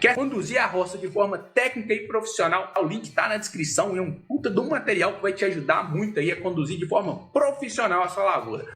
Quer conduzir a roça de forma técnica e profissional? O link está na descrição e é um puta de um material que vai te ajudar muito aí a conduzir de forma profissional a sua lavoura.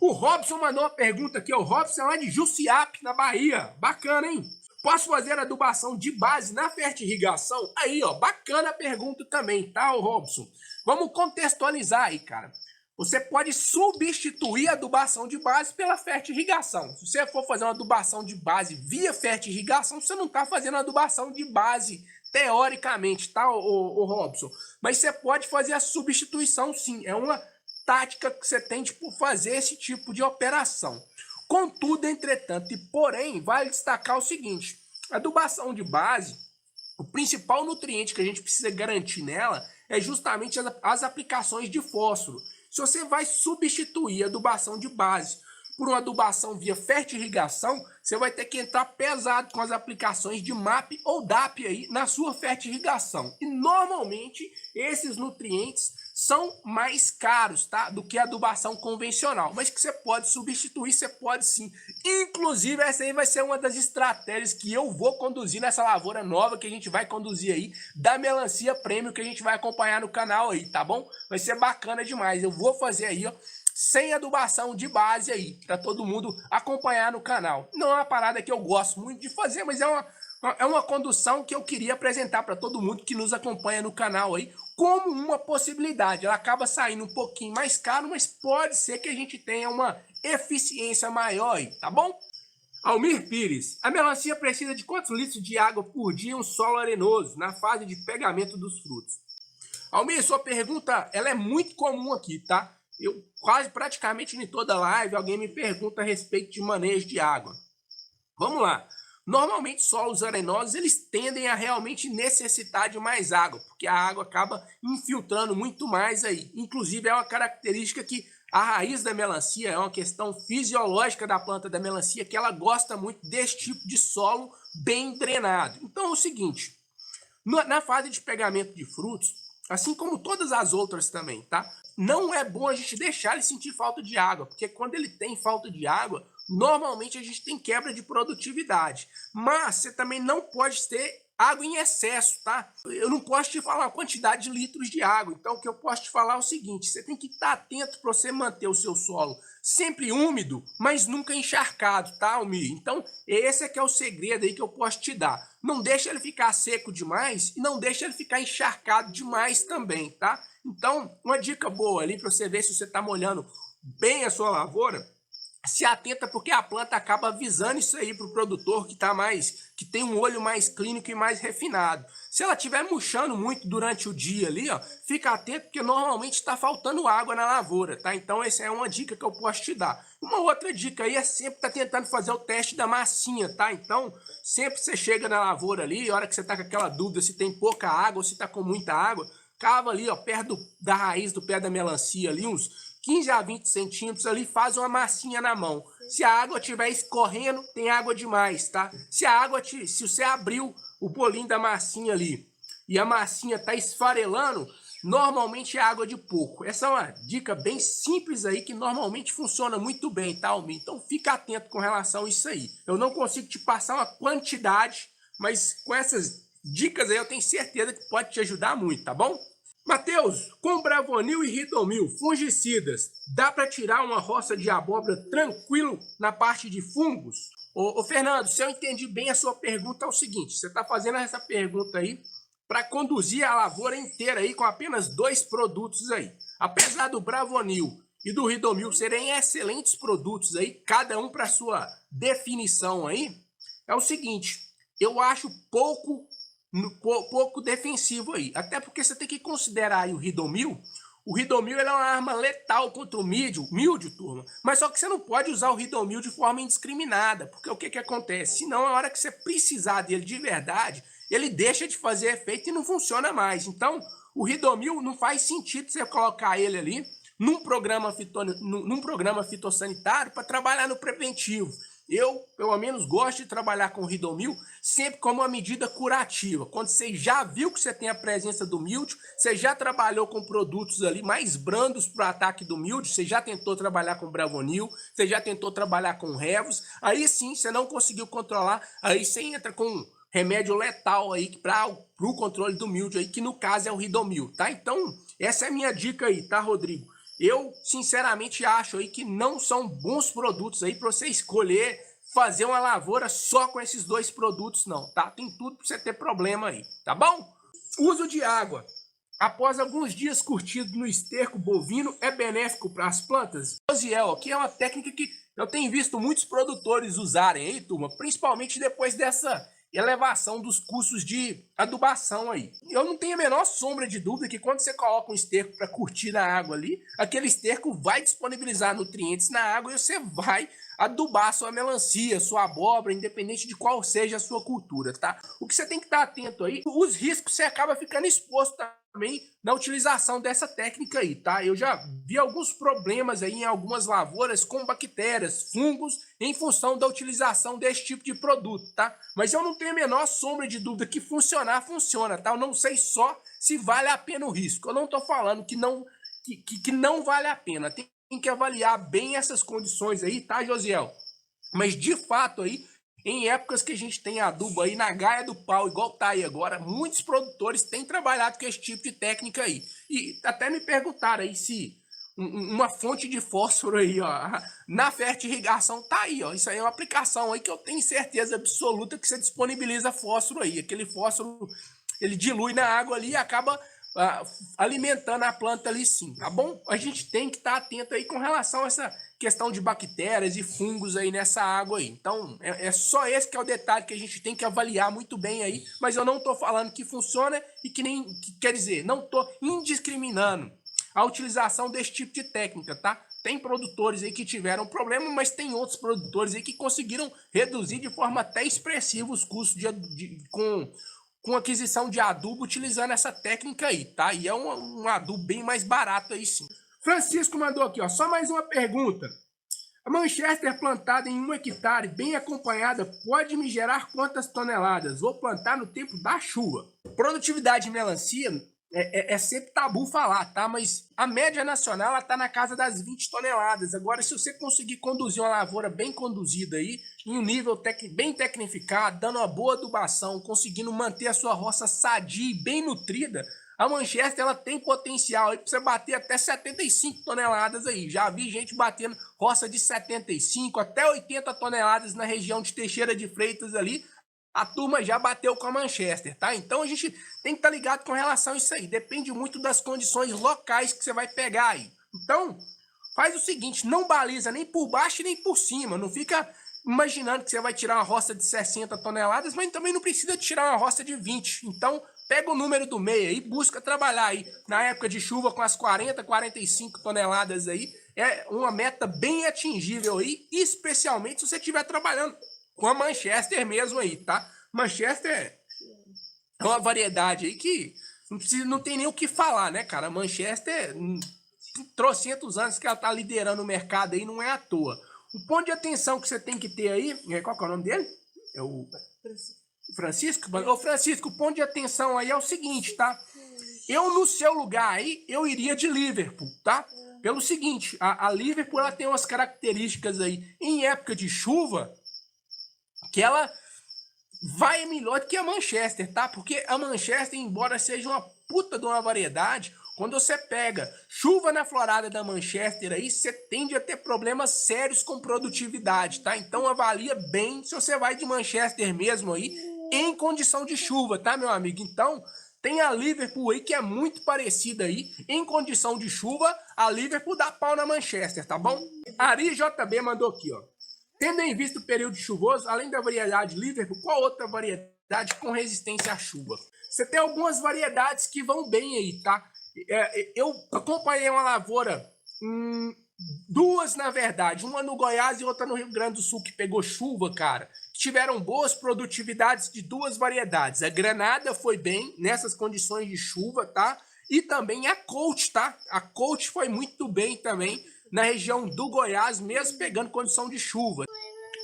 O Robson mandou uma pergunta aqui, o Robson é lá de Jussiape, na Bahia. Bacana, hein? Posso fazer adubação de base na fertirrigação? Aí, ó, bacana a pergunta também, tá, o Robson? Vamos contextualizar aí, cara. Você pode substituir a adubação de base pela fertirrigação. Se você for fazer uma adubação de base via fertirrigação, você não está fazendo adubação de base teoricamente, tá, o Robson? Mas você pode fazer a substituição sim. É uma tática que você tem de fazer esse tipo de operação. Contudo, entretanto e porém, vale destacar o seguinte: a adubação de base, o principal nutriente que a gente precisa garantir nela é justamente as aplicações de fósforo. Se você vai substituir a adubação de base por uma adubação via fertirrigação, você vai ter que entrar pesado com as aplicações de MAP ou DAP aí na sua fertirrigação. E normalmente esses nutrientes são mais caros, tá, do que a adubação convencional, mas que você pode substituir, você pode sim. Inclusive essa aí vai ser uma das estratégias que eu vou conduzir nessa lavoura nova que a gente vai conduzir aí, da melancia premium, que a gente vai acompanhar no canal aí, tá bom? Vai ser bacana demais. Eu vou fazer aí, ó, sem adubação de base aí, para todo mundo acompanhar no canal. Não é uma parada que eu gosto muito de fazer, mas é uma condução que eu queria apresentar para todo mundo que nos acompanha no canal aí, como uma possibilidade. Ela acaba saindo um pouquinho mais caro, mas pode ser que a gente tenha uma eficiência maior aí, tá bom? Almir Pires, a melancia precisa de quantos litros de água por dia em um solo arenoso, na fase de pegamento dos frutos? Almir, sua pergunta ela é muito comum aqui, tá? Eu quase praticamente em toda live alguém me pergunta a respeito de manejo de água. Vamos lá. Normalmente solos arenosos eles tendem a realmente necessitar de mais água, porque a água acaba infiltrando muito mais aí. Inclusive é uma característica que a raiz da melancia, é uma questão fisiológica da planta da melancia, que ela gosta muito desse tipo de solo bem drenado. Então é o seguinte, na fase de pegamento de frutos, assim como todas as outras também, tá? Não é bom a gente deixar ele sentir falta de água, porque quando ele tem falta de água, normalmente a gente tem quebra de produtividade. Mas você também não pode ter água em excesso, tá? Eu não posso te falar a quantidade de litros de água. Então o que eu posso te falar é o seguinte: você tem que estar atento para você manter o seu solo sempre úmido, mas nunca encharcado, tá, Almir? Então esse é que é o segredo aí que eu posso te dar. Não deixa ele ficar seco demais e não deixa ele ficar encharcado demais também, tá? Então uma dica boa ali para você ver se você está molhando bem a sua lavoura, se atenta porque a planta acaba avisando isso aí para o produtor que tem um olho mais clínico e mais refinado. Se ela estiver murchando muito durante o dia ali, ó, fica atento porque normalmente está faltando água na lavoura, tá? Então essa é uma dica que eu posso te dar. Uma outra dica aí é sempre estar tentando fazer o teste da massinha, tá? Então sempre que você chega na lavoura ali, a hora que você está com aquela dúvida se tem pouca água ou se está com muita água, cava ali, ó, perto da raiz do pé da melancia ali, uns 15 a 20 centímetros ali, faz uma massinha na mão. Se a água estiver escorrendo, tem água demais, tá? Se você abriu o bolinho da massinha ali e a massinha tá esfarelando, normalmente é água de pouco. Essa é uma dica bem simples aí que normalmente funciona muito bem, tá, Almir? Então fica atento com relação a isso aí. Eu não consigo te passar uma quantidade, mas com essas dicas aí eu tenho certeza que pode te ajudar muito, tá bom? Matheus, com Bravonil e Ridomil, fungicidas, dá para tirar uma roça de abóbora tranquilo na parte de fungos? Ô Fernando, se eu entendi bem a sua pergunta é o seguinte, você está fazendo essa pergunta aí para conduzir a lavoura inteira aí com apenas 2 produtos aí. Apesar do Bravonil e do Ridomil serem excelentes produtos aí, cada um para sua definição aí, é o seguinte, eu acho pouco defensivo aí, até porque você tem que considerar aí o Ridomil. O Ridomil ele é uma arma letal contra o míldio, turma, mas só que você não pode usar o Ridomil de forma indiscriminada, porque o que acontece? Senão, a hora que você precisar dele de verdade, ele deixa de fazer efeito e não funciona mais. Então, o Ridomil não faz sentido você colocar ele ali num programa fitossanitário para trabalhar no preventivo. Eu, pelo menos, gosto de trabalhar com Ridomil sempre como uma medida curativa. Quando você já viu que você tem a presença do míldio, você já trabalhou com produtos ali mais brandos para o ataque do míldio, você já tentou trabalhar com Bravonil, você já tentou trabalhar com Revus, aí sim, você não conseguiu controlar, aí você entra com remédio letal aí para o controle do míldio aí, que no caso é o Ridomil, tá? Então, essa é a minha dica aí, tá, Rodrigo? Eu, sinceramente, acho aí que não são bons produtos aí para você escolher fazer uma lavoura só com esses dois produtos, não, tá? Tem tudo para você ter problema aí, tá bom? Uso de água. Após alguns dias curtidos no esterco bovino, é benéfico para as plantas? Rosiel, aqui é uma técnica que eu tenho visto muitos produtores usarem aí, turma, principalmente depois dessa elevação dos custos de adubação aí. Eu não tenho a menor sombra de dúvida que quando você coloca um esterco para curtir na água ali, aquele esterco vai disponibilizar nutrientes na água e você vai adubar sua melancia, sua abóbora, independente de qual seja a sua cultura, tá? O que você tem que estar atento aí, os riscos você acaba ficando exposto também na utilização dessa técnica aí, tá? Eu já vi alguns problemas aí em algumas lavouras com bactérias, fungos, em função da utilização desse tipo de produto, tá? Mas eu não tenho a menor sombra de dúvida que funcionar, funciona, tá? Eu não sei só se vale a pena o risco. Eu não tô falando que não vale a pena. Tem que avaliar bem essas condições aí, tá, Josiel? Mas de fato aí, em épocas que a gente tem adubo aí na gaia do pau, igual tá aí agora, muitos produtores têm trabalhado com esse tipo de técnica aí. E até me perguntaram aí se uma fonte de fósforo aí, ó, na fertirrigação tá aí, ó. Isso aí é uma aplicação aí que eu tenho certeza absoluta que você disponibiliza fósforo aí. Aquele fósforo, ele dilui na água ali e acaba alimentando a planta ali sim, tá bom? A gente tem que estar atento aí com relação a essa questão de bactérias e fungos aí nessa água aí. Então, é só esse que é o detalhe que a gente tem que avaliar muito bem aí, mas eu não estou falando que funciona e quer dizer, não estou indiscriminando a utilização desse tipo de técnica, tá? Tem produtores aí que tiveram problema, mas tem outros produtores aí que conseguiram reduzir de forma até expressiva os custos com aquisição de adubo utilizando essa técnica aí, tá? E é um adubo bem mais barato aí sim. Francisco mandou aqui, ó, só mais uma pergunta. A Manchester plantada em 1 hectare, bem acompanhada, pode me gerar quantas toneladas? Vou plantar no tempo da chuva. Produtividade de melancia é sempre tabu falar, tá? Mas a média nacional, ela tá na casa das 20 toneladas. Agora, se você conseguir conduzir uma lavoura bem conduzida aí, em um nível bem tecnificado, dando uma boa adubação, conseguindo manter a sua roça sadia e bem nutrida, a Manchester, ela tem potencial aí para você bater até 75 toneladas aí. Já vi gente batendo roça de 75 até 80 toneladas na região de Teixeira de Freitas ali. A turma já bateu com a Manchester, tá? Então a gente tem que estar ligado com relação a isso aí. Depende muito das condições locais que você vai pegar aí. Então, faz o seguinte, não baliza nem por baixo nem por cima. Não fica imaginando que você vai tirar uma roça de 60 toneladas, mas também não precisa tirar uma roça de 20. Então, pega o número do meio aí, busca trabalhar aí na época de chuva com as 40, 45 toneladas aí. É uma meta bem atingível aí, especialmente se você estiver trabalhando com a Manchester mesmo aí, tá? Manchester é uma variedade aí que não tem nem o que falar, né, cara? A Manchester, trocentos anos que ela tá liderando o mercado aí, não é à toa. O ponto de atenção que você tem que ter aí, qual que é o nome dele? É o Francisco? Ô, Francisco, o ponto de atenção aí é o seguinte, tá? Eu, no seu lugar aí, eu iria de Liverpool, tá? Pelo seguinte, a Liverpool, ela tem umas características aí, em época de chuva, que ela vai melhor do que a Manchester, tá? Porque a Manchester, embora seja uma puta de uma variedade, quando você pega chuva na florada da Manchester aí, você tende a ter problemas sérios com produtividade, tá? Então avalia bem se você vai de Manchester mesmo aí, em condição de chuva, tá, meu amigo? Então, tem a Liverpool aí que é muito parecida aí, em condição de chuva, a Liverpool dá pau na Manchester, tá bom? Ari JB mandou aqui, ó. Tendo em vista o período chuvoso, além da variedade Liverpool, qual outra variedade com resistência à chuva? Você tem algumas variedades que vão bem aí, tá? Eu acompanhei uma lavoura, duas na verdade, uma no Goiás e outra no Rio Grande do Sul, que pegou chuva, cara. Tiveram boas produtividades de duas variedades. A Granada foi bem nessas condições de chuva, tá? E também a Colt, tá? A Colt foi muito bem também na região do Goiás, mesmo pegando condição de chuva.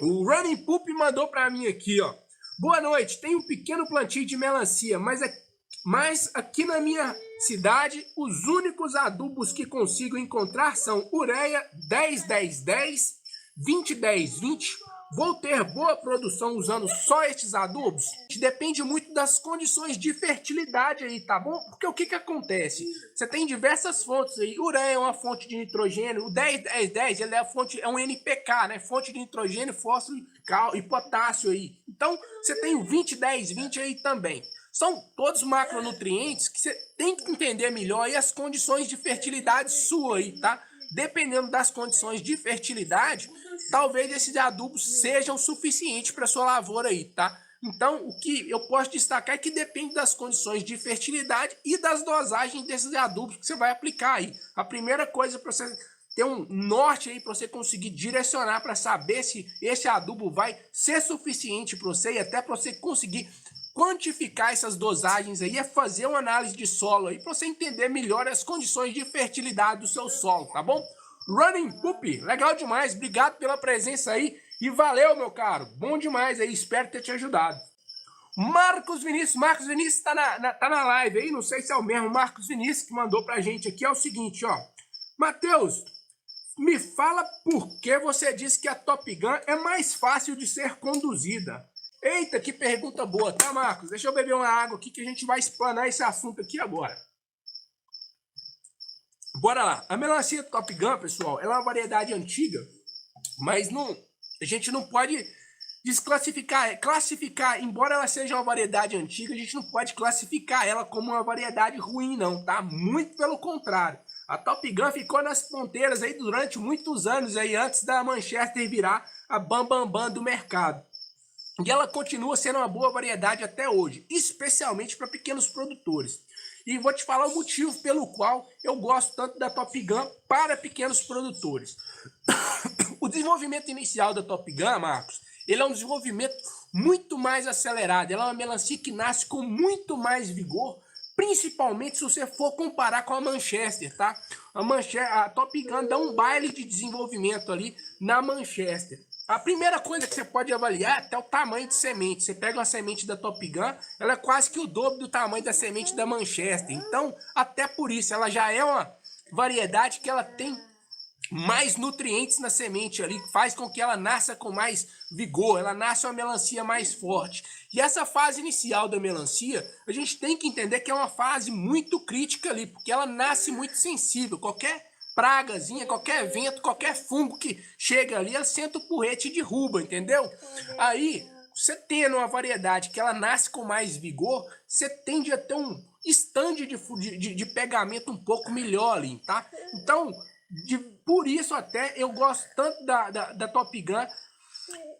O Running Poop mandou para mim aqui, ó. Boa noite, tem um pequeno plantio de melancia, mas aqui na minha cidade, os únicos adubos que consigo encontrar são ureia 10-10-10, 20-10-20. Vou ter boa produção usando só estes adubos? Depende muito das condições de fertilidade aí, tá bom? Porque o que acontece? Você tem diversas fontes aí. Ureia é uma fonte de nitrogênio. O 10-10-10 ele é um NPK, né? Fonte de nitrogênio, fósforo e potássio aí. Então, você tem o 20-10-20 aí também. São todos macronutrientes que você tem que entender melhor aí as condições de fertilidade sua aí, tá? Dependendo das condições de fertilidade, talvez esses adubos sejam suficientes para sua lavoura aí, tá? Então, o que eu posso destacar é que depende das condições de fertilidade e das dosagens desses adubos que você vai aplicar aí. A primeira coisa para você ter um norte aí para você conseguir direcionar para saber se esse adubo vai ser suficiente para você e até para você conseguir quantificar essas dosagens aí é fazer uma análise de solo aí para você entender melhor as condições de fertilidade do seu solo, tá bom? Running Poop, legal demais, obrigado pela presença aí e valeu, meu caro, bom demais aí, espero ter te ajudado. Marcos Vinícius tá na live aí, não sei se é o mesmo Marcos Vinícius que mandou pra gente aqui, é o seguinte, ó. Matheus, me fala por que você disse que a Top Gun é mais fácil de ser conduzida. Eita, que pergunta boa, tá, Marcos? Deixa eu beber uma água aqui que a gente vai explanar esse assunto aqui agora. Bora lá. A melancia Top Gun, pessoal, ela é uma variedade antiga, mas a gente não pode classificar, embora ela seja uma variedade antiga, a gente não pode classificar ela como uma variedade ruim, não, tá? Muito pelo contrário. A Top Gun ficou nas fronteiras aí durante muitos anos aí, antes da Manchester virar a bambambam do mercado. E ela continua sendo uma boa variedade até hoje, especialmente para pequenos produtores. E vou te falar o motivo pelo qual eu gosto tanto da Top Gun para pequenos produtores. O desenvolvimento inicial da Top Gun, Marcos, ele é um desenvolvimento muito mais acelerado. Ela é uma melancia que nasce com muito mais vigor, principalmente se você for comparar com a Manchester, tá? A Top Gun dá um baile de desenvolvimento ali na Manchester. A primeira coisa que você pode avaliar é até o tamanho de semente. Você pega uma semente da Top Gun, ela é quase que o dobro do tamanho da semente da Manchester. Então, até por isso, ela já é uma variedade que ela tem mais nutrientes na semente ali, faz com que ela nasça com mais vigor, ela nasce uma melancia mais forte. E essa fase inicial da melancia, a gente tem que entender que é uma fase muito crítica ali, porque ela nasce muito sensível. Qualquer pragazinha, qualquer vento, qualquer fungo que chega ali, ela senta o porrete e derruba, entendeu? Aí, você tendo uma variedade que ela nasce com mais vigor, você tende a ter um stand de pegamento um pouco melhor ali, tá? Então, por isso até eu gosto tanto da Top Gun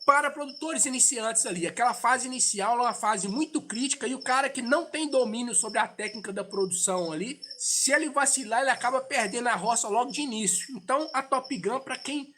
para produtores iniciantes ali. Aquela fase inicial é uma fase muito crítica e o cara que não tem domínio sobre a técnica da produção ali, se ele vacilar, ele acaba perdendo a roça logo de início. Então a Top Gun, para quem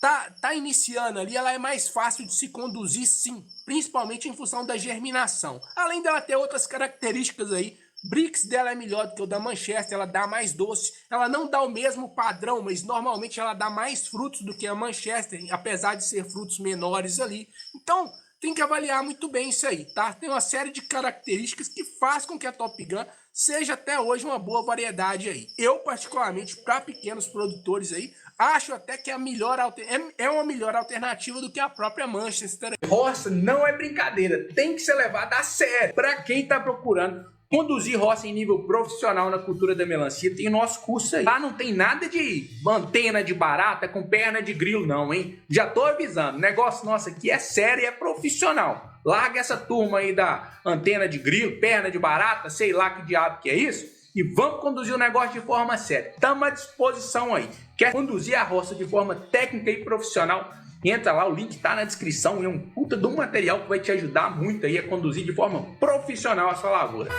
tá iniciando ali, ela é mais fácil de se conduzir, sim, principalmente em função da germinação. Além dela ter outras características aí, Brix dela é melhor do que o da Manchester, ela dá mais doce, ela não dá o mesmo padrão, mas normalmente ela dá mais frutos do que a Manchester, apesar de ser frutos menores ali. Então, tem que avaliar muito bem isso aí, tá? Tem uma série de características que faz com que a Top Gun seja até hoje uma boa variedade aí. Eu, particularmente, para pequenos produtores aí, acho até que é uma melhor alternativa do que a própria Manchester. Roça não é brincadeira, tem que ser levada a sério. Para quem tá procurando conduzir roça em nível profissional na cultura da melancia, tem o nosso curso aí. Lá não tem nada de antena de barata com perna de grilo não, hein? Já tô avisando, o negócio nosso aqui é sério e é profissional. Larga essa turma aí da antena de grilo, perna de barata, sei lá que diabo que é isso, e vamos conduzir o negócio de forma séria. Estamos à disposição aí. Quer conduzir a roça de forma técnica e profissional? Entra lá, o link tá na descrição, é um puta de um material que vai te ajudar muito aí a conduzir de forma profissional a sua lavoura.